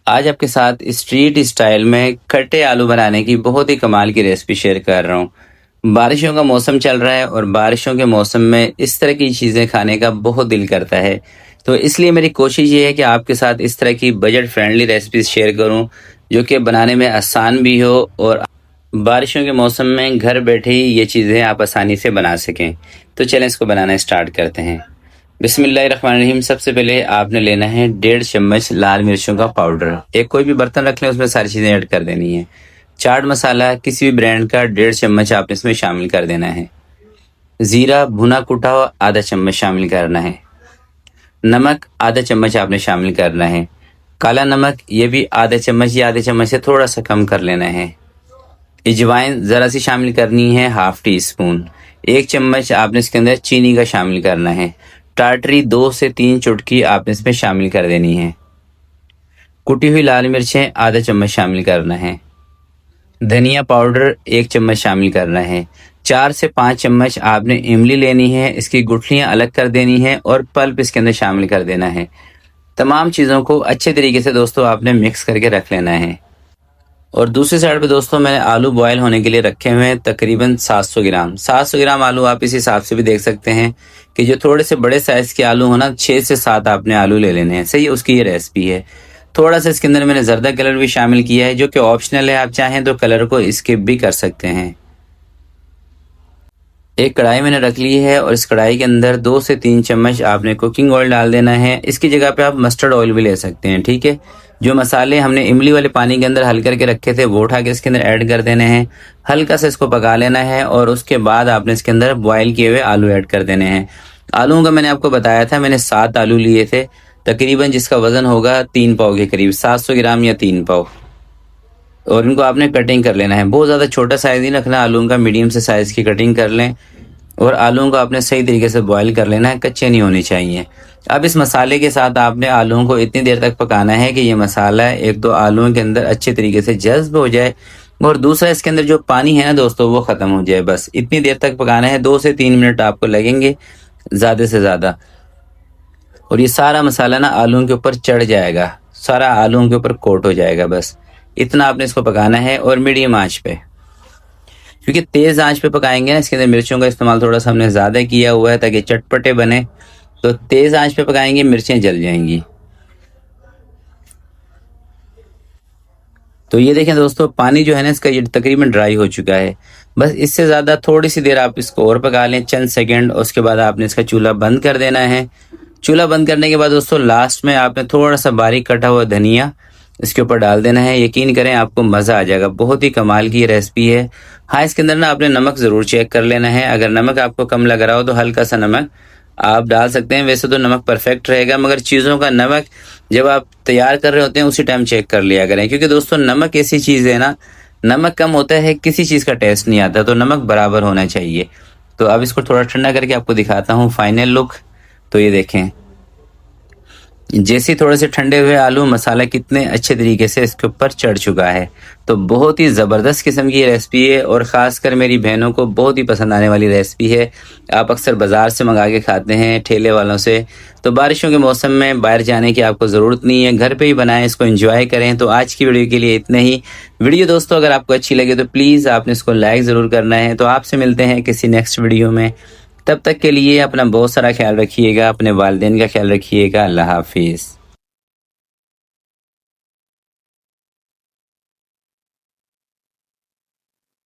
आज आपके साथ स्ट्रीट स्टाइल में खट्टे आलू बनाने की बहुत ही कमाल की रेसिपी शेयर कर रहा हूँ। बारिशों का मौसम चल रहा है और बारिशों के मौसम में इस तरह की चीज़ें खाने का बहुत दिल करता है। तो इसलिए मेरी कोशिश ये है कि आपके साथ इस तरह की बजट फ्रेंडली रेसिपीज शेयर करूँ जो कि बनाने में आसान भी हो और बारिशों के मौसम में घर बैठे ही ये चीज़ें आप आसानी से बना सकें। तो चलें इसको बनाना स्टार्ट करते हैं। बिस्मिल्लाहिर्रहमानिर्रहीम। सबसे पहले आपने लेना है 1.5 चम्मच लाल मिर्चों का पाउडर। एक कोई भी बर्तन रख लें, उसमें सारी चीज़ें ऐड कर देनी है। चाट मसाला किसी भी ब्रांड का 1.5 चम्मच आपने इसमें शामिल कर देना है। ज़ीरा भुना कुटा हुआ आधा चम्मच शामिल करना है। नमक आधा चम्मच आपने शामिल करना है। काला नमक ये भी आधा चम्मच या आधे चम्मच से थोड़ा सा कम कर लेना है। अजवाइन ज़रा सी शामिल करनी है, हाफ टी स्पून। 1 चम्मच आपने इसके अंदर चीनी का शामिल करना है। टाटरी 2 से 3 चुटकी आपने इसमें शामिल कर देनी है। कुटी हुई लाल मिर्चें आधा चम्मच शामिल करना है। धनिया पाउडर 1 चम्मच शामिल करना है। 4 से 5 चम्मच आपने इमली लेनी है, इसकी गुठलियां अलग कर देनी है और पल्प इसके अंदर शामिल कर देना है। तमाम चीज़ों को अच्छे तरीके से दोस्तों आपने मिक्स करके रख लेना है। और दूसरी साइड पे दोस्तों मैंने आलू बॉयल होने के लिए रखे हुए हैं तकरीबन 700 ग्राम। 700 ग्राम आलू आप इस हिसाब से भी देख सकते हैं कि जो थोड़े से बड़े साइज़ के आलू हो ना, 6 से 7 आपने आलू ले लेने हैं। सही है, उसकी ये रेसिपी है। थोड़ा सा इसके अंदर मैंने जर्दा कलर भी शामिल किया है जो कि ऑप्शनल है, आप चाहें तो कलर को स्किप भी कर सकते हैं। एक कढ़ाई मैंने रख ली है और इस कढ़ाई के अंदर 2 से 3 चम्मच आपने कुकिंग ऑयल डाल देना है। इसकी जगह पे आप मस्टर्ड ऑयल भी ले सकते हैं, ठीक है। जो मसाले हमने इमली वाले पानी के अंदर हल करके रखे थे वो उठा के इसके अंदर ऐड कर देने हैं। हल्का सा इसको पका लेना है और उसके बाद आपने इसके अंदर बॉयल किए हुए आलू ऐड कर देने हैं। आलूओं का मैंने आपको बताया था, मैंने 7 आलू लिए थे तकरीबन, जिसका वजन होगा 3 पाव के करीब, 700 ग्राम या 3 पाव। और इनको आपने कटिंग कर लेना है। बहुत ज़्यादा छोटा साइज़ नहीं रखना आलूओं का, मीडियम से साइज़ की कटिंग कर लें और आलूओं को आपने सही तरीके से बॉईल कर लेना है, कच्चे नहीं होने चाहिए। अब इस मसाले के साथ आपने आलूओं को इतनी देर तक पकाना है कि ये मसाला एक तो आलूओं के अंदर अच्छे तरीके से जज्ब हो जाए और दूसरा इसके अंदर जो पानी है ना दोस्तों वो ख़त्म हो जाए। बस इतनी देर तक पकाना है, 2 से 3 मिनट आपको लगेंगे ज़्यादा से ज़्यादा। और ये सारा मसाला ना आलूओं के ऊपर चढ़ जाएगा, सारा आलूओं के ऊपर कोट हो जाएगा। बस इतना आपने इसको पकाना है और मीडियम आंच पे, क्योंकि तेज़ आंच पे पकाएंगे ना, इसके अंदर मिर्चों का इस्तेमाल थोड़ा सा हमने ज़्यादा किया हुआ है ताकि चटपटे बने। तो तेज़ आंच पे पकाएंगे, मिर्चें जल जाएंगी। तो ये देखें दोस्तों, पानी जो है ना इसका ये तकरीबन ड्राई हो चुका है। बस इससे ज़्यादा थोड़ी सी देर आप इसको और पका लें, चंद सेकंड। उसके बाद आपने इसका चूल्हा बंद कर देना है। चूल्हा बंद करने के बाद दोस्तों लास्ट में आपने थोड़ा सा बारीक कटा हुआ धनिया इसके ऊपर डाल देना है। यकीन करें आपको मज़ा आ जाएगा, बहुत ही कमाल की ये रेसिपी है। हाँ, इसके अंदर ना आपने नमक ज़रूर चेक कर लेना है। अगर नमक आपको कम लग रहा हो तो हल्का सा नमक आप डाल सकते हैं। वैसे तो नमक परफेक्ट रहेगा, मगर चीज़ों का नमक जब आप तैयार कर रहे होते हैं उसी टाइम चेक कर लिया करें, क्योंकि दोस्तों नमक ऐसी चीज़ है ना, नमक कम होता है किसी चीज़ का टेस्ट नहीं आता, तो नमक बराबर होना चाहिए। तो अब इसको थोड़ा ठंडा करके आपको दिखाता हूँ फाइनल लुक। तो ये देखें, जैसे थोड़े से ठंडे हुए आलू, मसाला कितने अच्छे तरीके से इसके ऊपर चढ़ चुका है। तो बहुत ही ज़बरदस्त किस्म की रेसिपी है और ख़ासकर मेरी बहनों को बहुत ही पसंद आने वाली रेसिपी है। आप अक्सर बाज़ार से मंगा के खाते हैं ठेले वालों से। तो बारिशों के मौसम में बाहर जाने की आपको ज़रूरत नहीं है, घर पे ही बनाएं, इसको एंजॉय करें। तो आज की वीडियो के लिए इतना ही। वीडियो दोस्तों अगर आपको अच्छी लगे तो प्लीज़ आपने इसको लाइक ज़रूर करना है। तो आपसे मिलते हैं किसी नेक्स्ट वीडियो में। तब तक के लिए अपना बहुत सारा ख्याल रखिएगा, अपने वालिदैन का ख्याल रखिएगा। अल्लाह हाफिज़।